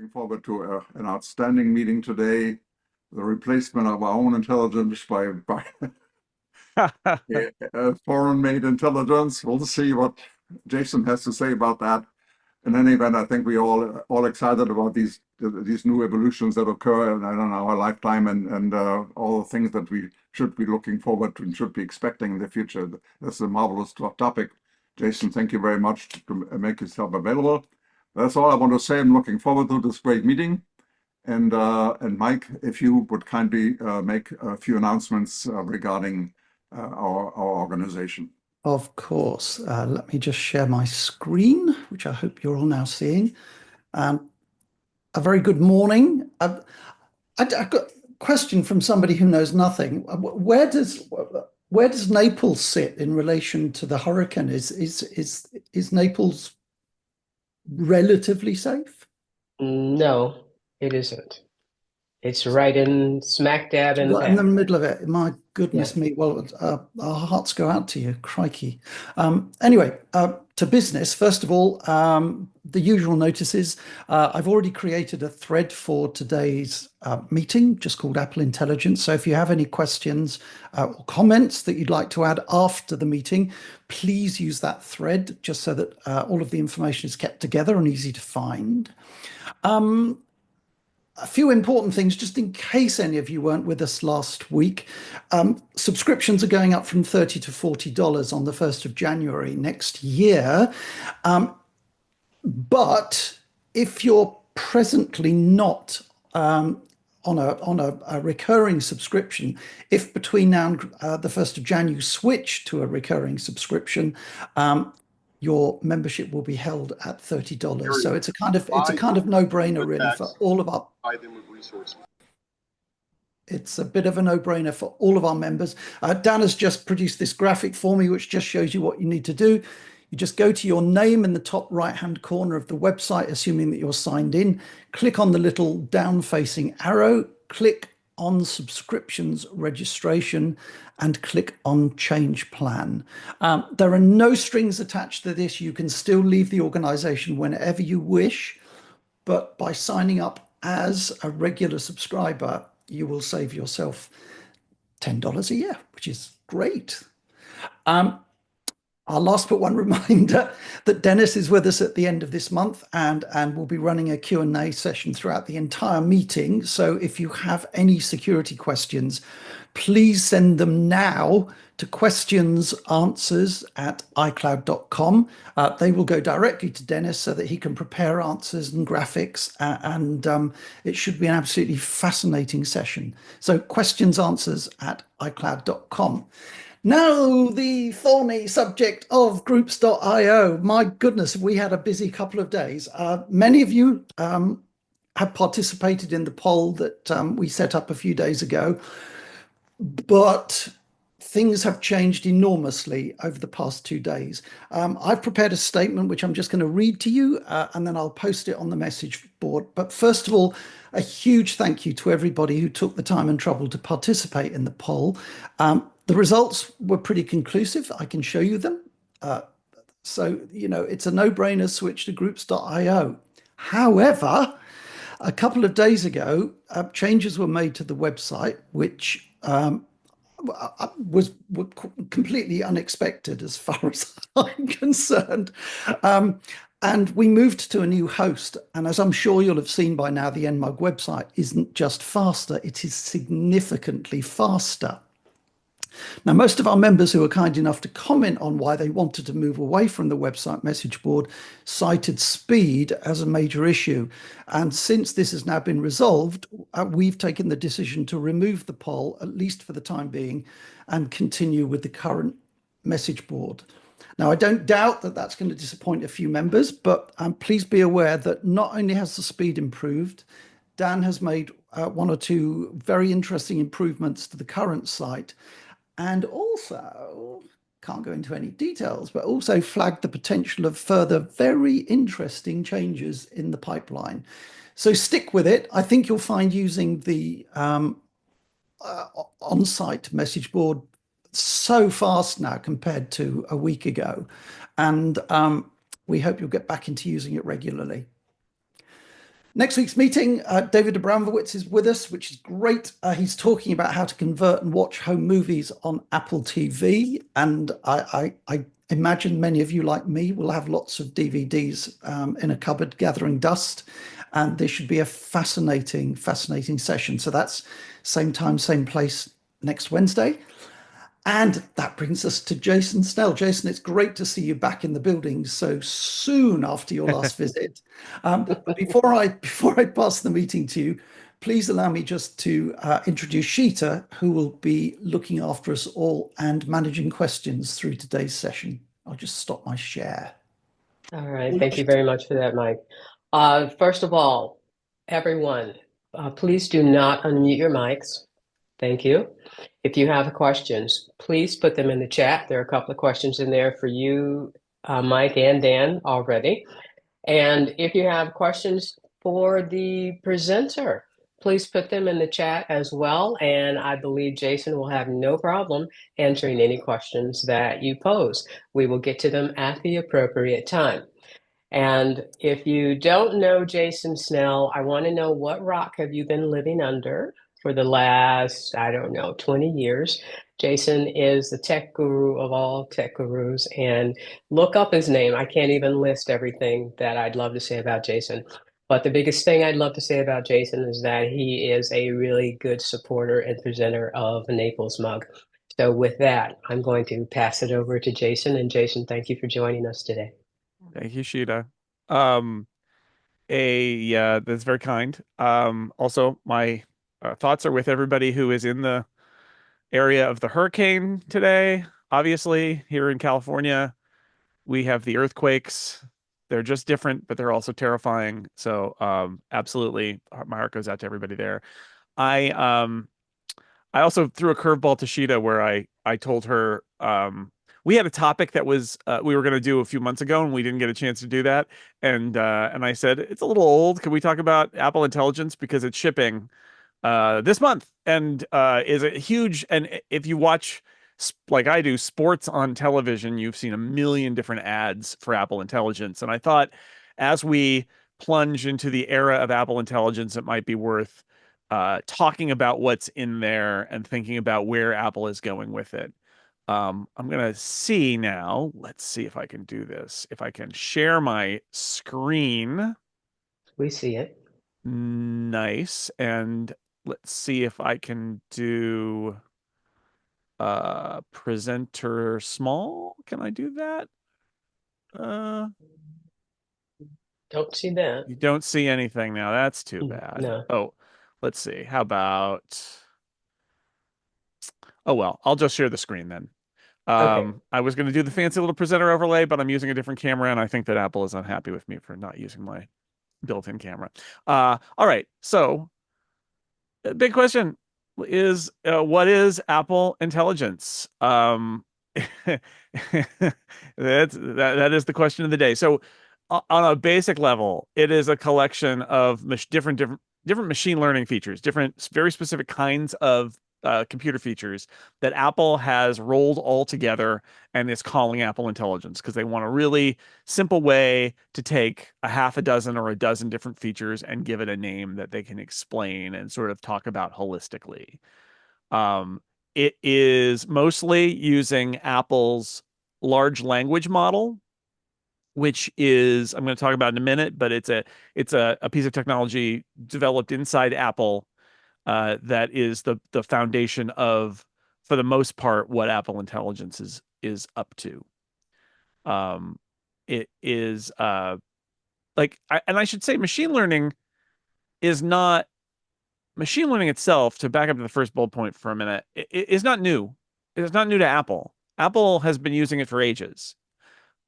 Looking forward to an outstanding meeting today. The replacement of our own intelligence by foreign-made intelligence. We'll see what Jason has to say about that. In any event, I think we all excited about these new evolutions that occur in our lifetime, and all the things that we should be looking forward to and should be expecting in the future. This is a marvelous topic. Jason, thank you very much to make yourself available. That's all I want to say. I'm looking forward to this great meeting. And Mike, if you would kindly make a few announcements regarding our organization. Of course. Let me just share my screen, which I hope you're all now seeing. A very good morning. I got a question from somebody who knows nothing. Where does Naples sit in relation to the hurricane? Is Naples relatively safe? No, it isn't. It's right in smack dab in Right in the middle of it. My goodness me. Well, our hearts go out to you. Crikey. Anyway, to business. First of all, the usual notices. I've already created a thread for today's meeting, just called Apple Intelligence. So if you have any questions or comments that you'd like to add after the meeting, please use that thread just so that all of the information is kept together and easy to find. A few important things, just in case any of you weren't with us last week. Subscriptions are going up from $30 to $40 on the 1st of January next year. But if you're presently not on a recurring subscription, if between now and the 1st of January you switch to a recurring subscription, your membership will be held at $30. So it's a kind of no-brainer really for all of our. It's a bit of a no-brainer for all of our members. Dan has just produced this graphic for me, which just shows you what you need to do. You just go to your name in the top right-hand corner of the website, assuming that you're signed in. Click on the little down-facing arrow. Click on subscriptions registration and click on change plan. There are no strings attached to this. You can still leave the organization whenever you wish, but by signing up as a regular subscriber, you will save yourself $10 a year, which is great. Our last but one reminder that Dennis is with us at the end of this month and will be running a Q&A session throughout the entire meeting. So if you have any security questions, please send them now to questionsanswers@icloud.com. They will go directly to Dennis so that he can prepare answers and graphics, and it should be an absolutely fascinating session. So questionsanswers@icloud.com. Now, the thorny subject of groups.io. My goodness, we had a busy couple of days. Many of you have participated in the poll that we set up a few days ago, but things have changed enormously over the past 2 days. I've prepared a statement, which I'm just going to read to you, and then I'll post it on the message board. But first of all, a huge thank you to everybody who took the time and trouble to participate in the poll. The results were pretty conclusive. I can show you them. So, it's a no-brainer switch to groups.io. However, a couple of days ago, changes were made to the website, which were completely unexpected as far as I'm concerned. And we moved to a new host. And as I'm sure you'll have seen by now, the NMUG website isn't just faster, it is significantly faster. Now, most of our members who were kind enough to comment on why they wanted to move away from the website message board cited speed as a major issue. And since this has now been resolved, we've taken the decision to remove the poll, at least for the time being, and continue with the current message board. Now, I don't doubt that that's going to disappoint a few members, but please be aware that not only has the speed improved, Dan has made 1 or 2 very interesting improvements to the current site, and also, can't go into any details, but also flagged the potential of further very interesting changes in the pipeline. So stick with it. I think you'll find using the on-site message board so fast now compared to a week ago. And we hope you'll get back into using it regularly. Next week's meeting, David Abramowitz is with us, which is great. He's talking about how to convert and watch home movies on Apple TV. And I imagine many of you, like me, will have lots of DVDs in a cupboard gathering dust. And this should be a fascinating, fascinating session. So that's same time, same place next Wednesday. And that brings us to Jason Snell. Jason, it's great to see you back in the building so soon after your last visit. Before I pass the meeting to you, please allow me just to introduce Sheeta, who will be looking after us all and managing questions through today's session. I'll just stop my share. All right, thank you very much for that, Mike. First of all, everyone, please do not unmute your mics. Thank you. If you have questions, please put them in the chat. There are a couple of questions in there for you, Mike and Dan already. And if you have questions for the presenter, please put them in the chat as well. And I believe Jason will have no problem answering any questions that you pose. We will get to them at the appropriate time. And if you don't know Jason Snell, I want to know, what rock have you been living under for the last, I don't know, 20 years? Jason is the tech guru of all tech gurus, and look up his name. I can't even list everything that I'd love to say about Jason. But the biggest thing I'd love to say about Jason is that he is a really good supporter and presenter of the Naples mug. So with that, I'm going to pass it over to Jason. And Jason, thank you for joining us today. Thank you, Sheeta. That's very kind. Also, my thoughts are with everybody who is in the area of the hurricane today. Obviously, here in California, we have the earthquakes. They're just different, but they're also terrifying. So, absolutely, my heart goes out to everybody there. I also threw a curveball to Sheeta where I told her we had a topic that was we were going to do a few months ago and we didn't get a chance to do that. And I said, it's a little old. Can we talk about Apple Intelligence because it's shipping this month and is a huge. And if you watch like I do sports on television, you've seen a million different ads for Apple Intelligence. And I thought as we plunge into the era of Apple Intelligence, it might be worth talking about what's in there and thinking about where Apple is going with it. I'm going to see now. Let's see if I can do this. If I can share my screen. We see it. Nice. And let's see if I can do presenter small. Can I do that? Don't see that. You don't see anything now. That's too bad. No. Oh, let's see. How about... Oh, well, I'll just share the screen then. Okay. I was going to do the fancy little presenter overlay, but I'm using a different camera, and I think that Apple is unhappy with me for not using my built-in camera. All right. So, big question is, what is Apple Intelligence? That is the question of the day. So, on a basic level, it is a collection of different machine learning features, different very specific kinds of computer features that Apple has rolled all together and is calling Apple Intelligence because they want a really simple way to take a half a dozen or a dozen different features and give it a name that they can explain and sort of talk about holistically. It is mostly using Apple's large language model, which is, I'm going to talk about in a minute, but it's a piece of technology developed inside Apple that is the foundation of, for the most part, what Apple Intelligence is up to. It is and I should say machine learning itself, to back up to the first bullet point for a minute, is not new. It is not new to Apple. Apple has been using it for ages.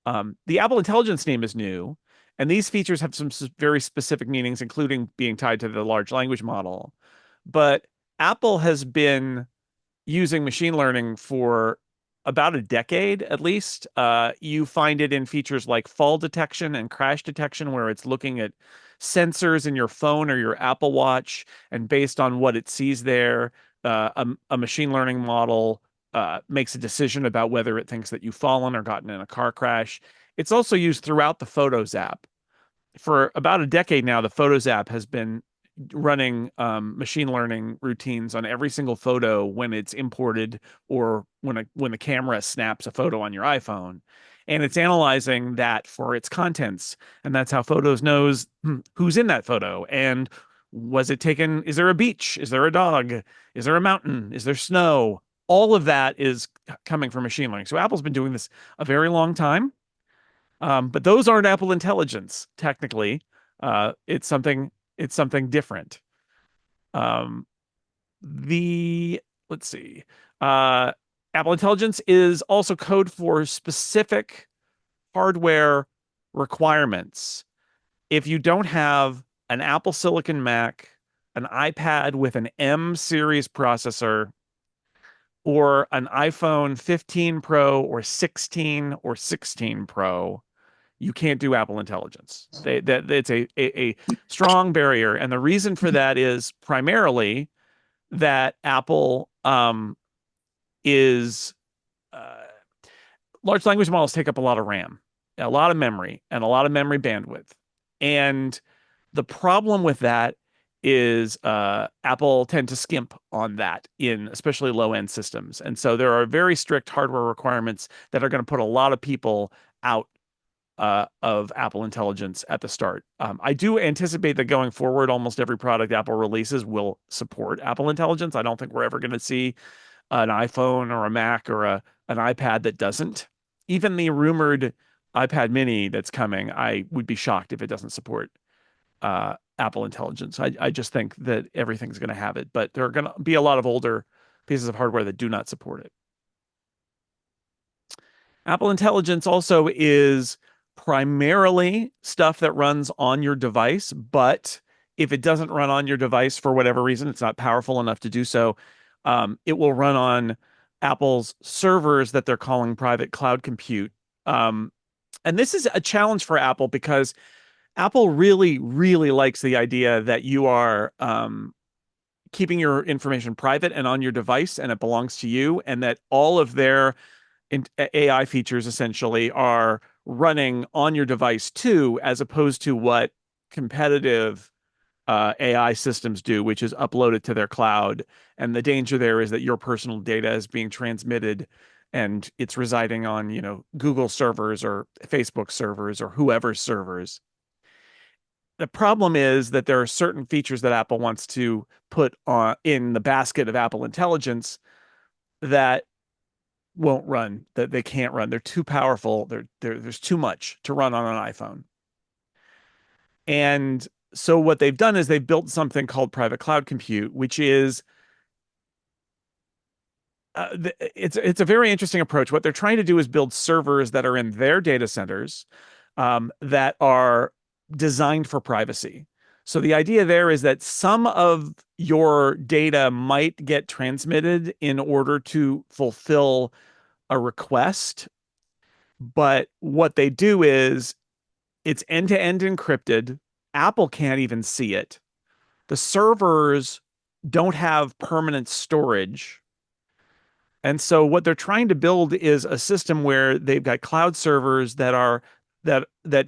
The Apple Intelligence name is new, and these features have some very specific meanings, including being tied to the large language model. But Apple has been using machine learning for about a decade, at least. You find it in features like fall detection and crash detection, where it's looking at sensors in your phone or your Apple Watch, and based on what it sees there, a machine learning model makes a decision about whether it thinks that you've fallen or gotten in a car crash. It's also used throughout the Photos app. for about a decade now, the Photos app has been running machine learning routines on every single photo when it's imported or when the camera snaps a photo on your iPhone. And it's analyzing that for its contents. And that's how Photos knows who's in that photo. And was it taken? Is there a beach? Is there a dog? Is there a mountain? Is there snow? All of that is coming from machine learning. So Apple's been doing this a very long time. But those aren't Apple Intelligence, technically. It's something different. Let's see. Apple Intelligence is also code for specific hardware requirements. If you don't have an Apple Silicon Mac, an iPad with an M series processor, or an iPhone 15 Pro or 16 or 16 Pro, you can't do Apple Intelligence. It's a strong barrier. And the reason for that is primarily that Apple is large language models take up a lot of RAM, a lot of memory, and a lot of memory bandwidth. And the problem with that is Apple tend to skimp on that in especially low-end systems. And so there are very strict hardware requirements that are going to put a lot of people out of Apple Intelligence at the start. I do anticipate that going forward, almost every product Apple releases will support Apple Intelligence. I don't think we're ever going to see an iPhone or a Mac or an iPad that doesn't. Even the rumored iPad mini that's coming, I would be shocked if it doesn't support Apple Intelligence. I just think that everything's going to have it, but there are going to be a lot of older pieces of hardware that do not support it. Apple Intelligence also is primarily stuff that runs on your device, but if it doesn't run on your device for whatever reason, it's not powerful enough to do so, it will run on Apple's servers that they're calling private cloud compute. And this is a challenge for Apple because Apple really, really likes the idea that you are keeping your information private and on your device and it belongs to you, and that all of their AI features essentially are running on your device too, as opposed to what competitive AI systems do, which is upload it to their cloud. And the danger there is that your personal data is being transmitted and it's residing on, Google servers or Facebook servers or whoever's servers. The problem is that there are certain features that Apple wants to put in the basket of Apple Intelligence that won't run, that they can't run. They're too powerful. There's too much to run on an iPhone. And so what they've done is they've built something called private cloud compute, which is it's a very interesting approach. What they're trying to do is build servers that are in their data centers that are designed for privacy. So the idea there is that some of your data might get transmitted in order to fulfill a request. But what they do is it's end-to-end encrypted. Apple can't even see it. The servers don't have permanent storage. And so what they're trying to build is a system where they've got cloud servers that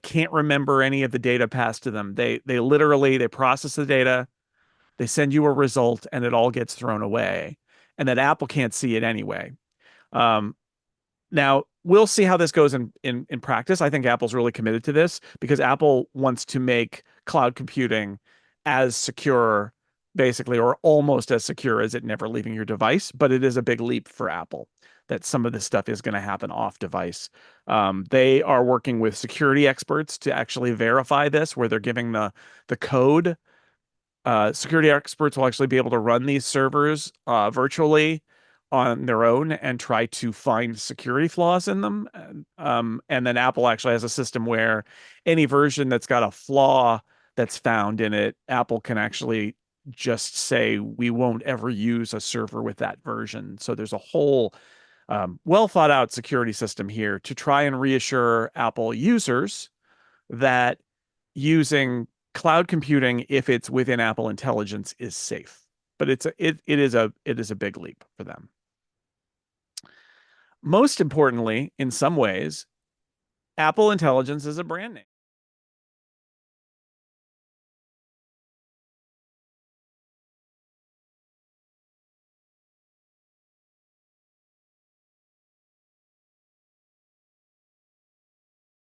can't remember any of the data passed to them. They literally process the data, they send you a result, and it all gets thrown away. And that Apple can't see it anyway. Now, we'll see how this goes in practice. I think Apple's really committed to this because Apple wants to make cloud computing as secure, basically, or almost as secure as it never leaving your device. But it is a big leap for Apple that some of this stuff is going to happen off device. They are working with security experts to actually verify this, where they're giving the code. Security experts will actually be able to run these servers virtually on their own and try to find security flaws in them. And then Apple actually has a system where any version that's got a flaw that's found in it, Apple can actually just say, we won't ever use a server with that version. So there's a whole well thought out security system here to try and reassure Apple users that using cloud computing, if it's within Apple Intelligence, is safe. But it is a big leap for them. Most importantly, in some ways, Apple Intelligence is a brand name.